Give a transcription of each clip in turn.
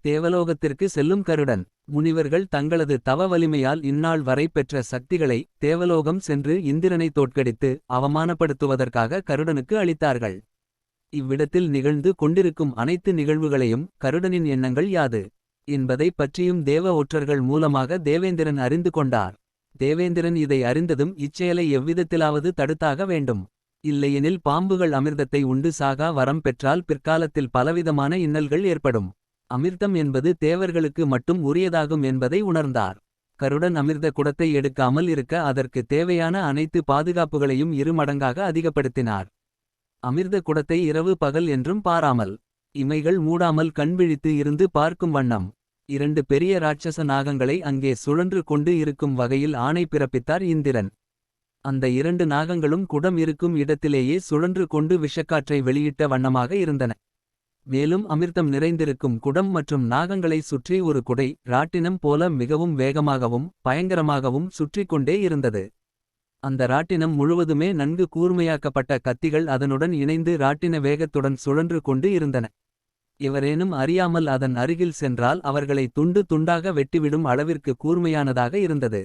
தேவலோகத்திற்கு செல்லும் கருடன். முனிவர்கள் தங்களது தவ வலிமையால் இந்நாள் வரை பெற்ற சக்திகளை தேவலோகம் சென்று இந்திரனை தோற்கடித்து அவமானப்படுத்துவதற்காக கருடனுக்கு அளித்தார்கள். இவ்விடத்தில் நிகழ்ந்து கொண்டிருக்கும் அனைத்து நிகழ்வுகளையும் கருடனின் எண்ணங்கள் யாது என்பதை பற்றியும் தேவ ஒற்றர்கள் மூலமாக தேவேந்திரன் அறிந்து கொண்டார். தேவேந்திரன் இதை அறிந்ததும் இச்செயலை எவ்விதத்திலாவது தடுத்தாக வேண்டும். இல்லையெனில் பாம்புகள் அமிர்தத்தை உண்டு சாகா வரம் பெற்றால் பிற்காலத்தில் பலவிதமான இன்னல்கள் ஏற்படும். அமிர்தம் என்பது தேவர்களுக்கு மட்டும் உரியதாகும் என்பதை உணர்ந்தார். கருடன் அமிர்த குடத்தை எடுக்காமல் இருக்க அதற்கு தேவையான அனைத்து பாதுகாப்புகளையும் இருமடங்காக அதிகப்படுத்தினார். அமிர்த குடத்தை இரவு பகல் என்றும் பாராமல் இமைகள் மூடாமல் கண்விழித்து இருந்து பார்க்கும் வண்ணம் 2 பெரிய ராட்சச நாகங்களை அங்கே சுழன்று கொண்டு இருக்கும் வகையில் ஆணை பிறப்பித்தார் இந்திரன். அந்த 2 நாகங்களும் குடம் இருக்கும் இடத்திலேயே சுழன்று கொண்டு விஷக்காற்றை வெளியிட்ட வண்ணமாக இருந்தன. மேலும் அமிர்தம் நிறைந்திருக்கும் குடம் மற்றும் நாகங்களை சுற்றி ஒரு குடை ராட்டினம் போல மிகவும் வேகமாகவும் பயங்கரமாகவும் சுற்றிக் கொண்டே இருந்தது. அந்த ராட்டினம் முழுவதுமே நன்கு கூர்மையாக்கப்பட்ட கத்திகள் அதனுடன் இணைந்து ராட்டின வேகத்துடன் சுழன்று கொண்டு இருந்தன. எவரேனும் அறியாமல் அதன் அருகில் சென்றால் அவர்களை துண்டு துண்டாக வெட்டிவிடும் அளவிற்கு கூர்மையானதாக இருந்தது.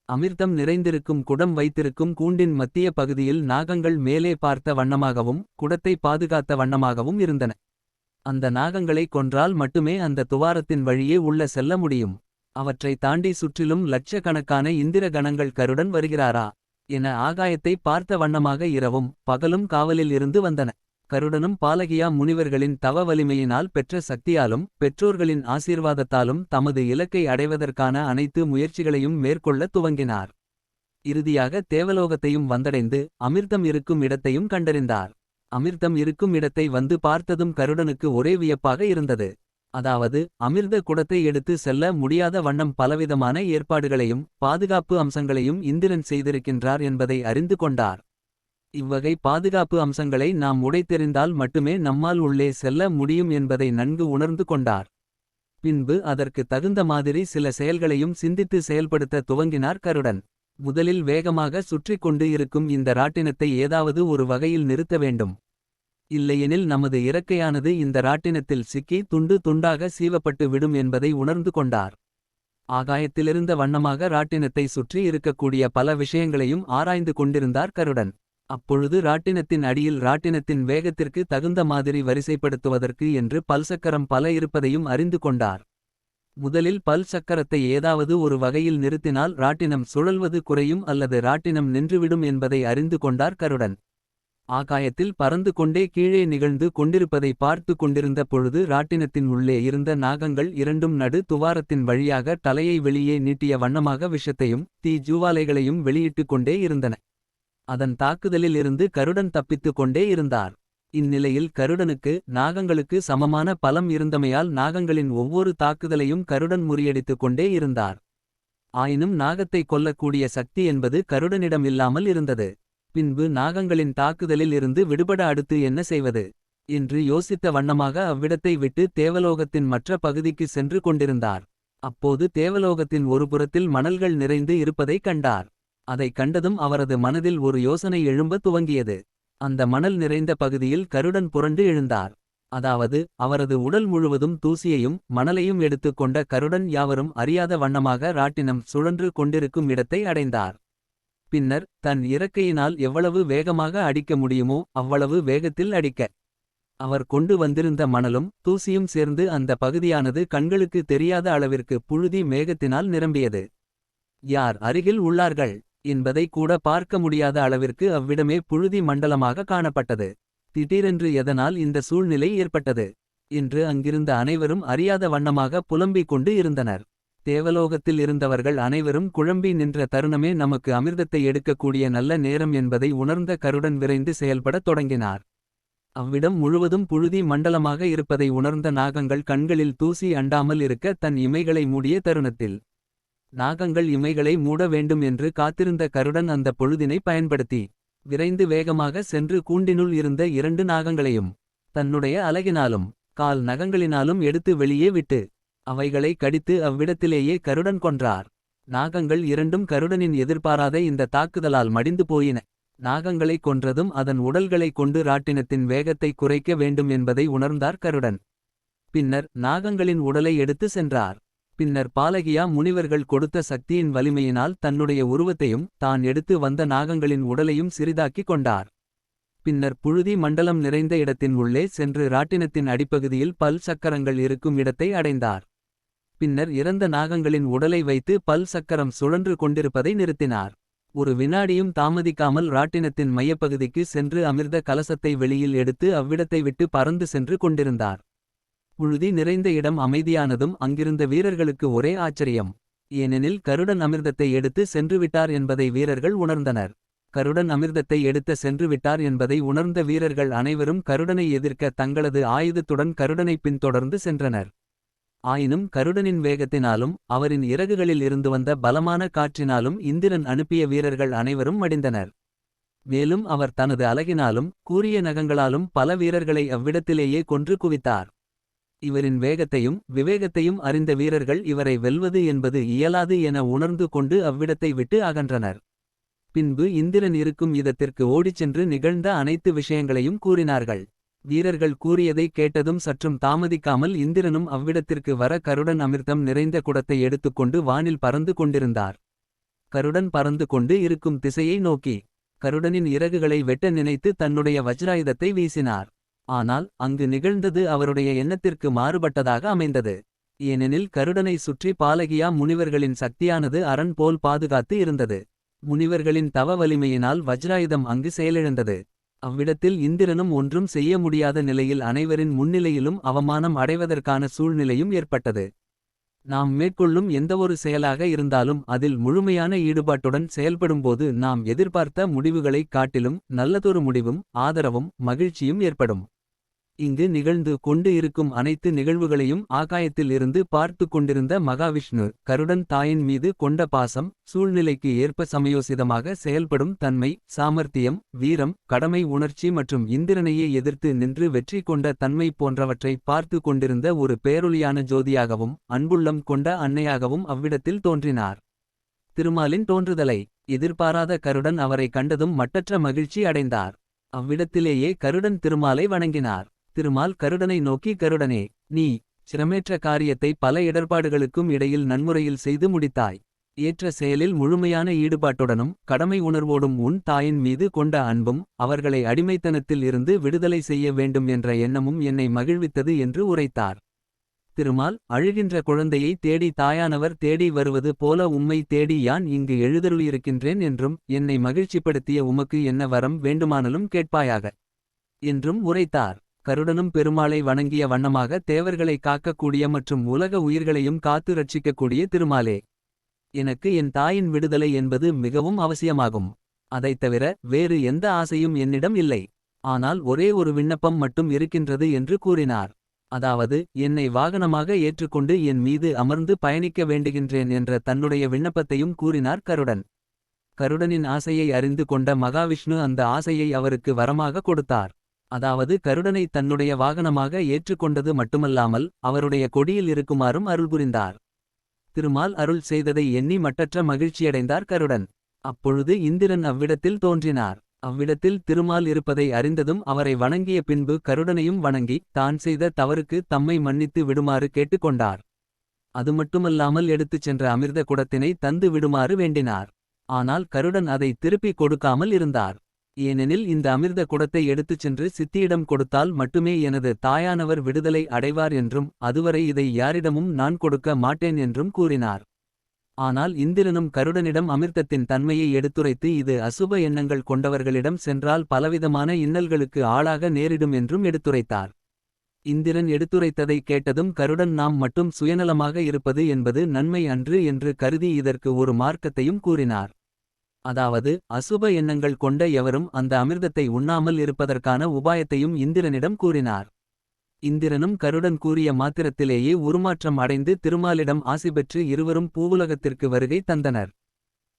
அமிர்தம் நிறைந்திருக்கும் குடம் வைத்திருக்கும் கூண்டின் மத்திய பகுதியில் நாகங்கள் மேலே பார்த்த வண்ணமாகவும் குடத்தை பாதுகாத்த வண்ணமாகவும் இருந்தன. அந்த நாகங்களை கொன்றால் மட்டுமே அந்த துவாரத்தின் வழியே உள்ள செல்ல முடியும். அவற்றை தாண்டி சுற்றிலும் லட்சக்கணக்கான இந்திர கணங்கள் கருடன் வருகிறாரா என ஆகாயத்தை பார்த்த வண்ணமாக இரவும் பகலும் காவலில் இருந்து வந்தன. கருடனும் பாலகியா முனிவர்களின் தவ வலிமையினால் பெற்ற சக்தியாலும் பெற்றோர்களின் ஆசீர்வாதத்தாலும் தமது இலக்கை அடைவதற்கான அனைத்து முயற்சிகளையும் மேற்கொள்ள துவங்கினார். இறுதியாக தேவலோகத்தையும் வந்தடைந்து அமிர்தம் இருக்கும் இடத்தையும் கண்டறிந்தார். அமிர்தம் இருக்கும் இடத்தை வந்து பார்த்ததும் கருடனுக்கு ஒரே வியப்பாக இருந்தது. அதாவது அமிர்த குடத்தை எடுத்து செல்ல முடியாத வண்ணம் பலவிதமான ஏற்பாடுகளையும் பாதுகாப்பு அம்சங்களையும் இந்திரன் செய்திருக்கின்றார் என்பதை அறிந்து கொண்டார். இவ்வகை பாதுகாப்பு அம்சங்களை நாம் உடைத்தெறிந்தால் மட்டுமே நம்மால் உள்ளே செல்ல முடியும் என்பதை நன்கு உணர்ந்து கொண்டார். பின்பு அதற்கு தகுந்த மாதிரி சில செயல்களையும் சிந்தித்து செயல்படுத்த துவங்கினார் கருடன். முதலில் வேகமாக சுற்றி கொண்டு இருக்கும் இந்த ராட்டினத்தை ஏதாவது ஒரு வகையில் நிறுத்த வேண்டும். இல்லையெனில் நமது இறக்கையானது இந்த ராட்டினத்தில் சிக்கி துண்டு துண்டாக சீவப்பட்டு விடும் என்பதை உணர்ந்து கொண்டார். ஆகாயத்திலிருந்த வண்ணமாக ராட்டினத்தை சுற்றி இருக்கக்கூடிய பல விஷயங்களையும் ஆராய்ந்து கொண்டிருந்தார் கருடன். அப்பொழுது ராட்டினத்தின் அடியில் ராட்டினத்தின் வேகத்திற்கு தகுந்த மாதிரி வரிசைப்படுத்துவதற்கு என்று பல்சக்கரம் பல இருப்பதையும் அறிந்து கொண்டார். முதலில் பல் சக்கரத்தை ஏதாவது ஒரு வகையில் நிறுத்தினால் ராட்டினம் சுழல்வது குறையும் அல்லது ராட்டினம் நின்றுவிடும் என்பதை அறிந்து கொண்டார் கருடன். ஆகாயத்தில் பறந்து கொண்டே கீழே நிகழ்ந்து கொண்டிருப்பதை பார்த்து கொண்டிருந்த பொழுது ராட்டினத்தின் உள்ளே இருந்த நாகங்கள் இரண்டும் நடு துவாரத்தின் வழியாக தலையை வெளியே நீட்டிய வண்ணமாக விஷத்தையும் தீ ஜூவாலைகளையும் வெளியிட்டு கொண்டே இருந்தன. அதன் தாக்குதலில் இருந்து கருடன் தப்பித்து கொண்டே இருந்தார். இந்நிலையில் கருடனுக்கு நாகங்களுக்கு சமமான பலம் இருந்தமையால் நாகங்களின் ஒவ்வொரு தாக்குதலையும் கருடன் முறியடித்து கொண்டே இருந்தார். ஆயினும் நாகத்தை கொல்லக்கூடிய சக்தி என்பது கருடனிடம் இல்லாமல் இருந்தது. பின்பு நாகங்களின் தாக்குதலில் இருந்து விடுபட அடுத்து என்ன செய்வது என்று யோசித்த வண்ணமாக அவ்விடத்தை விட்டு தேவலோகத்தின் மற்ற பகுதிக்கு சென்று கொண்டிருந்தார். அப்போது தேவலோகத்தின் ஒரு புறத்தில் மணல்கள் நிறைந்து இருப்பதைக் கண்டார். அதை கண்டதும் அவரது மனதில் ஒரு யோசனை எழும்ப துவங்கியது. அந்த மணல் நிறைந்த பகுதியில் கருடன் புரண்டு எழுந்தார். அதாவது அவரது உடல் முழுவதும் தூசியையும் மணலையும் எடுத்து கொண்ட கருடன் யாவரும் அறியாத வண்ணமாக ராட்டினம் சுழன்று கொண்டிருக்கும் இடத்தை அடைந்தார். பின்னர் தன் இறக்கையினால் எவ்வளவு வேகமாக அடிக்க முடியுமோ அவ்வளவு வேகத்தில் அடிக்க அவர் கொண்டு வந்திருந்த மணலும் தூசியும் சேர்ந்து அந்த பகுதியானது கண்களுக்கு தெரியாத அளவிற்கு புழுதி மேகத்தினால் நிரம்பியது. யார் அருகில் உள்ளார்கள் என்பதை கூட பார்க்க முடியாத அளவிற்கு அவ்விடமே புழுதி மண்டலமாக காணப்பட்டது. திடீரென்று எதனால் இந்த சூழ்நிலை ஏற்பட்டது என்று அங்கிருந்த அனைவரும் அறியாத வண்ணமாக புலம்பிக் கொண்டு இருந்தனர். தேவலோகத்தில் இருந்தவர்கள் அனைவரும் குழம்பி நின்ற தருணமே நமக்கு அமிர்தத்தை எடுக்கக்கூடிய நல்ல நேரம் என்பதை உணர்ந்த கருடன் விரைந்து செயல்படத் தொடங்கினார். அவ்விடம் முழுவதும் புழுதி மண்டலமாக இருப்பதை உணர்ந்த நாகங்கள் கண்களில் தூசி அண்டாமல் இருக்க தன் இமைகளை மூடிய தருணத்தில் நாகங்கள் இமைகளை மூட வேண்டும் என்று காத்திருந்த கருடன் அந்த பொழுதினை பயன்படுத்தி விரைந்து வேகமாக சென்று கூண்டினுள் இருந்த 2 நாகங்களையும் தன்னுடைய அலகினாலும் கால் நகங்களினாலும் எடுத்து வெளியே விட்டு அவைகளை கடித்து அவ்விடத்திலேயே கருடன் கொன்றார். நாகங்கள் 2ம் கருடனின் எதிர்பாராத இந்த தாக்குதலால் மடிந்து போயின. நாகங்களை கொன்றதும் அதன் உடல்களை கொண்டு ராட்டினத்தின் வேகத்தை குறைக்க வேண்டும் என்பதை உணர்ந்தார் கருடன். பின்னர் நாகங்களின் உடலை எடுத்து சென்றார். பின்னர் பாலகியா முனிவர்கள் கொடுத்த சக்தியின் வலிமையினால் தன்னுடைய உருவத்தையும் தான் எடுத்து வந்த நாகங்களின் உடலையும் சிறிதாக்கிக் கொண்டார். பின்னர் புழுதி மண்டலம் நிறைந்த இடத்தின் உள்ளே சென்று ராட்டினத்தின் அடிப்பகுதியில் பல் சக்கரங்கள் இருக்கும் இடத்தை அடைந்தார். பின்னர் இறந்த நாகங்களின் உடலை வைத்து பல் சக்கரம் சுழன்று கொண்டிருப்பதை நிறுத்தினார். ஒரு வினாடியும் தாமதிக்காமல் ராட்டினத்தின் மையப்பகுதிக்கு சென்று அமிர்த கலசத்தை வெளியில் எடுத்து அவ்விடத்தை விட்டு பறந்து சென்று கொண்டிருந்தார். புழுதி நிறைந்த இடம் அமைதியானதும் அங்கிருந்த வீரர்களுக்கு ஒரே ஆச்சரியம். ஏனெனில் கருடன் அமிர்தத்தை எடுத்து சென்றுவிட்டார் என்பதை வீரர்கள் உணர்ந்தனர். கருடன் அமிர்தத்தை எடுத்த சென்றுவிட்டார் என்பதை உணர்ந்த வீரர்கள் அனைவரும் கருடனை எதிர்க்க தங்களது ஆயுதத்துடன் கருடனை பின்தொடர்ந்து சென்றனர். ஆயினும் கருடனின் வேகத்தினாலும் அவரின் இறகுகளில் இருந்து வந்த பலமான காற்றினாலும் இந்திரன் அனுப்பிய வீரர்கள் அனைவரும் மடிந்தனர். மேலும் அவர் தனது அலகினாலும் கூரிய நகங்களாலும் பல வீரர்களை அவ்விடத்திலேயே கொன்று குவித்தார். இவரின் வேகத்தையும் விவேகத்தையும் அறிந்த வீரர்கள் இவரை வெல்வது என்பது இயலாது என உணர்ந்து கொண்டு அவ்விடத்தை விட்டு அகன்றனர். பின்பு இந்திரன் இருக்கும் இடத்திற்கு ஓடிச் சென்று நிகழ்ந்த அனைத்து விஷயங்களையும் கூறினார்கள். வீரர்கள் கூறியதை கேட்டதும் சற்றும் தாமதிக்காமல் இந்திரனும் அவ்விடத்திற்கு வர கருடன் அமிர்தம் நிறைந்த குடத்தை எடுத்துக்கொண்டு வானில் பறந்து கொண்டிருந்தார். கருடன் பறந்து கொண்டு இருக்கும் திசையை நோக்கி கருடனின் இறகுகளை வெட்ட நினைத்து தன்னுடைய வஜ்ராயுதத்தை வீசினார். ஆனால் அங்கு நிகழ்ந்தது அவருடைய எண்ணத்திற்கு மாறுபட்டதாக அமைந்தது. ஏனெனில் கருடனை சுற்றி பாலகியா முனிவர்களின் சக்தியானது அரண் போல் பாதுகாத்து இருந்தது. முனிவர்களின் தவ வலிமையினால் வஜ்ராயுதம் அங்கு செயலிழந்தது. அவ்விடத்தில் இந்திரனும் ஒன்றும் செய்ய முடியாத நிலையில் அனைவரின் முன்னிலையிலும் அவமானம் அடைவதற்கான சூழ்நிலையும் ஏற்பட்டது. நாம் மேற்கொள்ளும் எந்தவொரு செயலாக இருந்தாலும் அதில் முழுமையான ஈடுபாட்டுடன் செயல்படும்போது நாம் எதிர்பார்த்த முடிவுகளைக் காட்டிலும் நல்லதொரு முடிவும் ஆதரவும் மகிழ்ச்சியும் ஏற்படும். இங்கு நிகழ்ந்து கொண்டு இருக்கும் அனைத்து நிகழ்வுகளையும் ஆகாயத்தில் இருந்து பார்த்து கொண்டிருந்த மகாவிஷ்ணு கருடன் தாயின் மீது கொண்ட பாசம், சூழ்நிலைக்கு ஏற்ப சமயோசிதமாக செயல்படும் தன்மை, சாமர்த்தியம், வீரம், கடமை உணர்ச்சி மற்றும் இந்திரனையே எதிர்த்து நின்று வெற்றி கொண்ட தன்மை போன்றவற்றை பார்த்து கொண்டிருந்த ஒரு பேரொளியான ஜோதியாகவும் அன்புள்ளம் கொண்ட அன்னையாகவும் அவ்விடத்தில் தோன்றினார். திருமாலின் தோன்றுதலை எதிர்பாராத கருடன் அவரை கண்டதும் மட்டற்ற மகிழ்ச்சி அடைந்தார். அவ்விடத்திலேயே கருடன் திருமாலை வணங்கினார். திருமால் கருடனை நோக்கி, கருடனே, நீ சிரமேற்ற காரியத்தை பல இடர்பாடுகளுக்கும் இடையில் நன்முறையில் செய்து முடித்தாய். ஏற்ற செயலில் முழுமையான ஈடுபாட்டுடனும் கடமை உணர்வோடும் உன் தாயின் மீது கொண்ட அன்பும் அவர்களை அடிமைத்தனத்தில் இருந்து விடுதலை செய்ய வேண்டும் என்ற எண்ணமும் என்னை மகிழ்வித்தது என்று உரைத்தார். திருமால், அழுகின்ற குழந்தையை தேடி தாயானவர் தேடி வருவது போல உம்மை தேடி யான் இங்கு எழுதருளியிருக்கின்றேன் என்றும் என்னை மகிழ்ச்சிப்படுத்திய உமக்கு என்ன வரம் வேண்டுமானாலும் கேட்பாயாக என்றும் உரைத்தார். கருடனும் பெருமாளை வணங்கிய வண்ணமாக தேவர்களை காக்கக்கூடிய மற்றும் உலக உயிர்களையும் காத்து ரட்சிக்கக்கூடிய திருமாலே, எனக்கு என் தாயின் விடுதலை என்பது மிகவும் அவசியமாகும். அதைத் தவிர வேறு எந்த ஆசையும் என்னிடம் இல்லை. ஆனால் ஒரே ஒரு விண்ணப்பம் மட்டும் இருக்கின்றது என்று கூறினார். அதாவது, என்னை வாகனமாக ஏற்றுக்கொண்டு என் மீது அமர்ந்து பயணிக்க வேண்டுகின்றேன் என்ற தன்னுடைய விண்ணப்பத்தையும் கூறினார் கருடன். கருடனின் ஆசையை அறிந்து கொண்ட மகாவிஷ்ணு அந்த ஆசையை அவருக்கு வரமாக கொடுத்தார். அதாவது கருடனை தன்னுடைய வாகனமாக ஏற்றுக்கொண்டது மட்டுமல்லாமல் அவருடைய கொடியில் இருக்குமாறும் அருள் புரிந்தார். திருமால் அருள் செய்ததை எண்ணி மட்டற்ற மகிழ்ச்சியடைந்தார் கருடன். அப்பொழுது இந்திரன் அவ்விடத்தில் தோன்றினார். அவ்விடத்தில் திருமால் இருப்பதை அறிந்ததும் அவரை வணங்கிய பின்பு கருடனையும் வணங்கி தான் செய்த தவறுக்கு தம்மை மன்னித்து விடுமாறு கேட்டுக்கொண்டார். அது மட்டுமல்லாமல் எடுத்துச் சென்ற அமிர்த குடத்தினை தந்து விடுமாறு வேண்டினார். ஆனால் கருடன் அதை திருப்பிக் கொடுக்காமல் இருந்தார். ஏனெனில் இந்த அமிர்த குடத்தை எடுத்துச் சென்று சித்தியிடம் கொடுத்தால் மட்டுமே எனது தாயானவர் விடுதலை அடைவார் என்றும் அதுவரை இதை யாரிடமும் நான் கொடுக்க மாட்டேன் என்றும் கூறினார். ஆனால் இந்திரனும் கருடனிடம் அமிர்தத்தின் தன்மையை எடுத்துரைத்து இது அசுப எண்ணங்கள் கொண்டவர்களிடம் சென்றால் பலவிதமான இன்னல்களுக்கு ஆளாக நேரிடும் என்றும் எடுத்துரைத்தார். இந்திரன் எடுத்துரைத்ததை கேட்டதும் கருடன் நாம் மட்டும் சுயநலமாக இருப்பது என்பது நன்மை அன்று என்று கருதி இதற்கு ஒரு மார்க்கத்தையும் கூறினார். அதாவது அசுப எண்ணங்கள் கொண்ட எவரும் அந்த அமிர்தத்தை உண்ணாமல் இருப்பதற்கான உபாயத்தையும் இந்திரனிடம் கூறினார். இந்திரனும் கருடன் கூறிய மாத்திரத்திலேயே உருமாற்றம் அடைந்து திருமாலிடம் ஆசி பெற்று இருவரும் பூவுலகத்திற்கு வருகை தந்தனர்.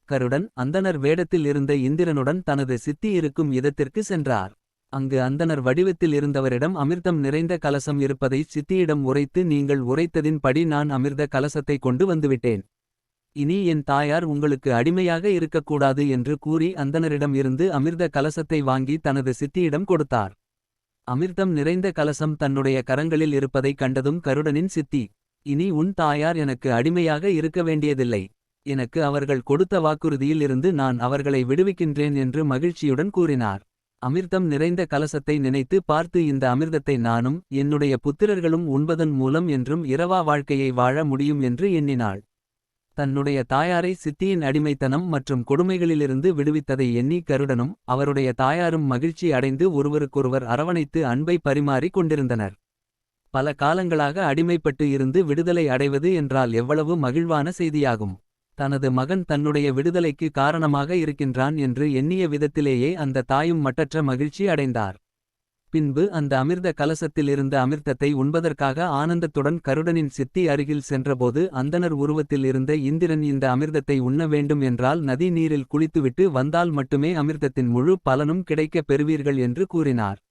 கருடன் அந்தணர் வேடத்தில் இருந்த இந்திரனுடன் தனது சித்தி இருக்கும் இடத்திற்கு சென்றார். அங்கு அந்தணர் வடிவத்தில் இருந்தவரிடம் அமிர்தம் நிறைந்த கலசம் இருப்பதை சித்தியிடம் உரைத்து, நீங்கள் உரைத்ததின் படி நான் அமிர்த கலசத்தை கொண்டு வந்துவிட்டேன். இனி என் தாயார் உங்களுக்கு அடிமையாக இருக்கக்கூடாது என்று கூறி அந்தணரிடம் இருந்து அமிர்த கலசத்தை வாங்கி தனது சித்தியிடம் கொடுத்தார். அமிர்தம் நிறைந்த கலசம் தன்னுடைய கரங்களில் இருப்பதைக் கண்டதும் கருடனின் சித்தி. இனி உன் தாயார் எனக்கு அடிமையாக இருக்க வேண்டியதில்லை. எனக்கு அவர்கள் கொடுத்த வாக்குறுதியில் இருந்து நான் அவர்களை விடுவிக்கின்றேன் என்று மகிழ்ச்சியுடன் கூறினார். அமிர்தம் நிறைந்த கலசத்தை நினைத்து பார்த்து இந்த அமிர்தத்தை நானும் என்னுடைய புத்திரர்களும் உண்பதன் மூலம் என்றும் இரவா வாழ்க்கையை வாழ முடியும் என்று எண்ணினாள். தன்னுடைய தாயாரை சித்தியின் அடிமைத்தனம் மற்றும் கொடுமைகளிலிருந்து விடுவித்ததை எண்ணி கருடனும் அவருடைய தாயாரும் மகிழ்ச்சி அடைந்து ஒருவருக்கொருவர் அரவணைத்து அன்பை பரிமாறிக் கொண்டிருந்தனர். பல காலங்களாக அடிமைப்பட்டு இருந்து விடுதலை அடைவது என்றால் எவ்வளவு மகிழ்வான செய்தியாகும். தனது மகன் தன்னுடைய விடுதலைக்கு காரணமாக இருக்கின்றான் என்று எண்ணிய விதத்திலேயே அந்த தாயும் மட்டற்ற மகிழ்ச்சி அடைந்தார். பின்பு அந்த அமிர்த கலசத்தில் இருந்த அமிர்தத்தை உண்பதற்காக ஆனந்தத்துடன் கருடனின் சித்தி அருகில் சென்றபோது அந்தணர் உருவத்தில் இருந்த இந்திரன் இந்த அமிர்தத்தை உண்ண வேண்டும் என்றால் நதி நீரில் குளித்துவிட்டு வந்தால் மட்டுமே அமிர்தத்தின் முழு பலனும் கிடைக்கப் பெறுவீர்கள் என்று கூறினார்.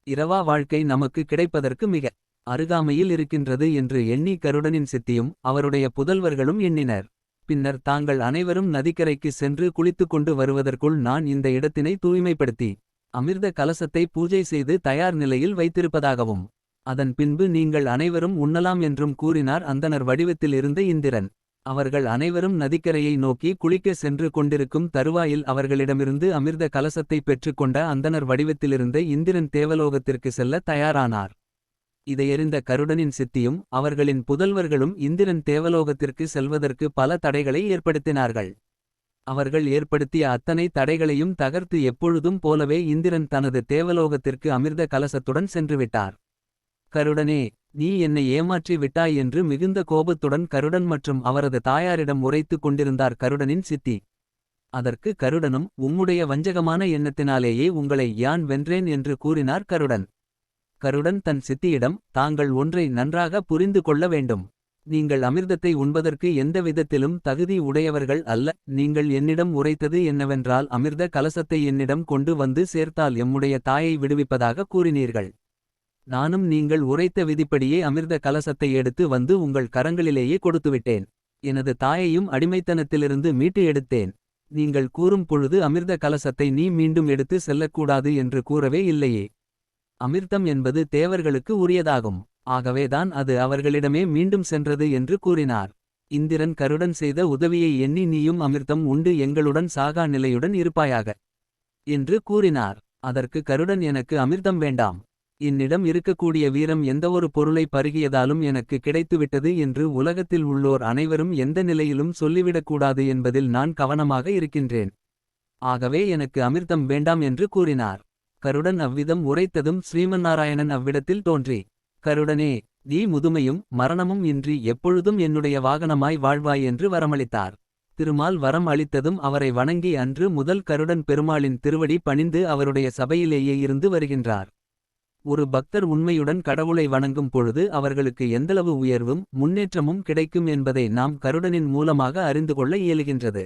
இரவா வாழ்க்கை நமக்கு கிடைப்பதற்கு மிக அருகாமையில் இருக்கின்றது என்று எண்ணி கருடனின் சித்தியும் அவருடைய புதல்வர்களும் எண்ணினர். பின்னர் தாங்கள் அனைவரும் நதிக்கரைக்கு சென்று குளித்துக்கொண்டு வருவதற்குள் நான் இந்த இடத்தினை தூய்மைப்படுத்தி அமிர்த கலசத்தை பூஜை செய்து தயார் நிலையில் வைத்திருப்பதாகவும் அதன் பின்பு நீங்கள் அனைவரும் உண்ணலாம் என்றும் கூறினார் அந்தணர் வடிவத்தில் இருந்த இந்திரன். அவர்கள் அனைவரும் நதிக்கரையை நோக்கி குளிக்க சென்று கொண்டிருக்கும் தருவாயில் அவர்களிடமிருந்து அமிர்த கலசத்தை பெற்றுக்கொண்ட அந்தணர் வடிவத்திலிருந்த இந்திரன் தேவலோகத்திற்கு செல்ல தயாரானார். இதையறிந்த கருடனின் சித்தியும் அவர்களின் புதல்வர்களும் இந்திரன் தேவலோகத்திற்கு செல்வதற்கு பல தடைகளை ஏற்படுத்தினார்கள். அவர்கள் ஏற்படுத்திய அத்தனை தடைகளையும் தகர்த்து எப்பொழுதும் போலவே இந்திரன் தனது தேவலோகத்திற்கு அமிர்த கலசத்துடன் சென்றுவிட்டார். கருடனே, நீ என்னை ஏமாற்றி விட்டாய் என்று மிகுந்த கோபத்துடன் கருடன் மற்றும் அவரது தாயாரிடம் உரைத்துக் கொண்டிருந்தார் கருடனின் சித்தி. அதற்கு கருடனும் உம்முடைய வஞ்சகமான எண்ணத்தினாலேயே உங்களை யான் வென்றேன் என்று கூறினார் கருடன். கருடன் தன் சித்தியிடம் தாங்கள் ஒன்றை நன்றாக புரிந்து கொள்ள வேண்டும். நீங்கள் அமிர்தத்தை உண்பதற்கு எந்த விதத்திலும் தகுதி உடையவர்கள் அல்ல. நீங்கள் என்னிடம் உரைத்தது என்னவென்றால் அமிர்த கலசத்தை என்னிடம் கொண்டு வந்து சேர்த்தால் எம்முடைய தாயை விடுவிப்பதாக கூறினீர்கள். நானும் நீங்கள் உரைத்த விதிப்படியே அமிர்த கலசத்தை எடுத்து வந்து உங்கள் கரங்களிலேயே கொடுத்துவிட்டேன். எனது தாயையும் அடிமைத்தனத்திலிருந்து மீட்டு எடுத்தேன். நீங்கள் கூறும் பொழுது அமிர்த கலசத்தை நீ மீண்டும் எடுத்து செல்லக்கூடாது என்று கூறவே இல்லையே. அமிர்தம் என்பது தேவர்களுக்கு உரியதாகும். ஆகவேதான் அது அவர்களிடமே மீண்டும் சென்றது என்று கூறினார். இந்திரன் கருடன் செய்த உதவியை எண்ணி நீயும் அமிர்தம் உண்டு எங்களுடன் சாகா நிலையுடன் இருப்பாயாக என்று கூறினார். அதற்கு கருடன் எனக்கு அமிர்தம் வேண்டாம். என்னிடம் இருக்கக்கூடிய வீரம் எந்தவொரு பொருளை பருகியதாலும் எனக்கு கிடைத்துவிட்டது என்று உலகத்தில் உள்ளோர் அனைவரும் எந்த நிலையிலும் சொல்லிவிடக்கூடாது என்பதில் நான் கவனமாக இருக்கின்றேன். ஆகவே எனக்கு அமிர்தம் வேண்டாம் என்று கூறினார். கருடன் அவ்விதம் உரைத்ததும் ஸ்ரீமன்னாராயணன் அவ்விடத்தில் தோன்றி கருடனே, நீ முதுமையும் மரணமும் இன்றி எப்பொழுதும் என்னுடைய வாகனமாய் வாழ்வாய் என்று வரமளித்தார். திருமால் வரம் அளித்ததும் அவரை வணங்கி அன்று முதல் கருடன் பெருமாளின் திருவடி பணிந்து அவருடைய சபையிலேயே இருந்து வருகின்றார். ஒரு பக்தர் உண்மையுடன் கடவுளை வணங்கும் பொழுது அவர்களுக்கு எந்தளவு உயர்வும் முன்னேற்றமும் கிடைக்கும் என்பதை நாம் கருடனின் மூலமாக அறிந்து கொள்ள இயலுகின்றது.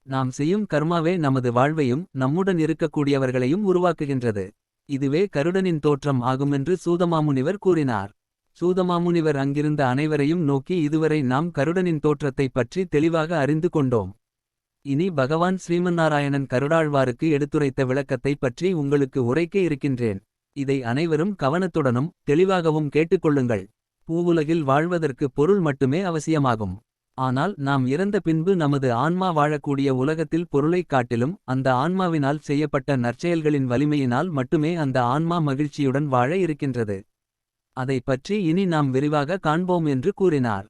நாம் செய்யும் கர்மாவே நமது வாழ்வையும் நம்முடன் இருக்கக்கூடியவர்களையும் உருவாக்குகின்றது. இதுவே கருடனின் தோற்றம் ஆகுமென்று சூதமாமுனிவர் கூறினார். சூதமாமுனிவர் அங்கிருந்த அனைவரையும் நோக்கி இதுவரை நாம் கருடனின் தோற்றத்தை பற்றி தெளிவாக அறிந்து கொண்டோம். இனி பகவான் ஸ்ரீமன்னாராயணன் கருடாழ்வாருக்கு எடுத்துரைத்த விளக்கத்தை பற்றி உங்களுக்கு உரைக்க இருக்கின்றேன். இதை அனைவரும் கவனத்துடனும் தெளிவாகவும் கேட்டுக்கொள்ளுங்கள். பூவுலகில் வாழ்வதற்கு பொருள் மட்டுமே அவசியமாகும். ஆனால் நாம் இறந்த பின்பு நமது ஆன்மா வாழக்கூடிய உலகத்தில் பொருளைக் காட்டிலும் அந்த ஆன்மாவினால் செய்யப்பட்ட நற்செயல்களின் வலிமையினால் மட்டுமே அந்த ஆன்மா மகிழ்ச்சியுடன் வாழ இருக்கின்றது. அதை பற்றி இனி நாம் விரிவாக காண்போம் என்று கூறினார்.